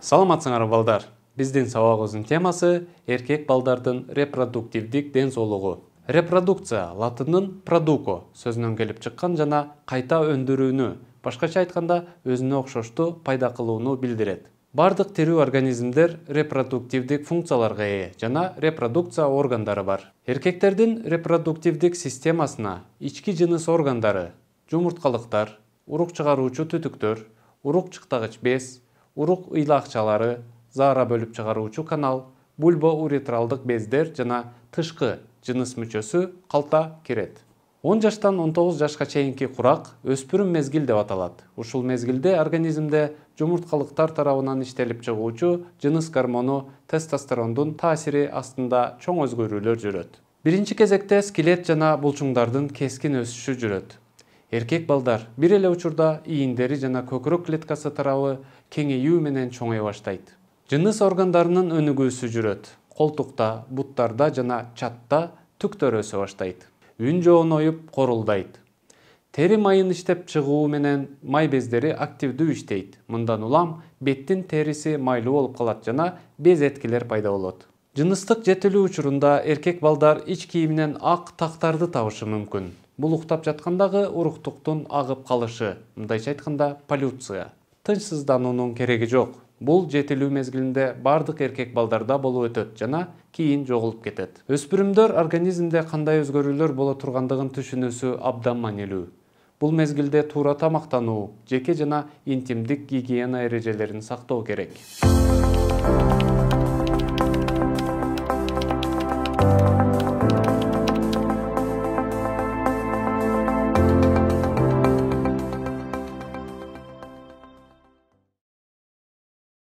Саламатсыңар балдар. Биздин сабагыбыздын темасы эркек балдардын репродуктивдик ден соолугу. Репродукция латындын produco сөзүнөн келип чыккан жана кайта өндүрүүнү, башкача айтканда өзүнө окшоштуу пайда кылууну билдирет. Бардык тирүү организмдер репродуктивдик функцияларга ээ жана репродукция органдары бар. Эркектердин репродуктивдик системасына ички жыныс органдары, жумурткалыктар, урук чыгаруучу түтүктөр, урук чыктагыч без, урук ыйлакчалары, заара бөлүп чыгаруучу канал, бульбо-уретралдык бездер жана тышкы жыныс мүчөсү калта кирет. 10 жаштан 19 жашка чейинки курак өспүрүм мезгил деп аталат. Ушул мезгилде организмде жумурткалыктар тарабынан иштелип чыгуучу жыныс гормону тестостерондун таасири астында чоң өзгөрүүлөр жүрөт. Биринчи кезекте скелет жана булчуңдардын кескин өсүшү жүрөт. Эркек балдар бир эле учурда ийиндери жана көкүрөк клеткасы тарабы кеңейүү менен чоңое баштайт. Жыныс органдарынын өнүгүүсү жүрөт. Колтукта, буттарда жана чатта түктөр өсө баштайт. Үн жооноюп корулдайт. Тери майын иштеп чыгуу менен май бездери активдүү иштейт. Мындан улам беттин териси майлуу болуп калат жана без эткилер пайда болот. Жыныстык жетилүү учурунда эркек балдар ич кийиминен ак тактарды табышы мүмкүн. Бул уктап жаткандагы уруктуктун агып калышы, мындайча айтканда полюция. Тынчсыздануунун кереги жок. Бул жетилүү мезгилинде бардык эркек балдарда болуп өтөт жана кийин жоголуп кетет. Өспүрүмдөр организмде кандай өзгөрүүлөр боло тургандыгын түшүнүүсү абдан маанилүү. Бул мезгилде туура тамактануу, жеке жана интимдик гигиена эрежелерин сактоо керек.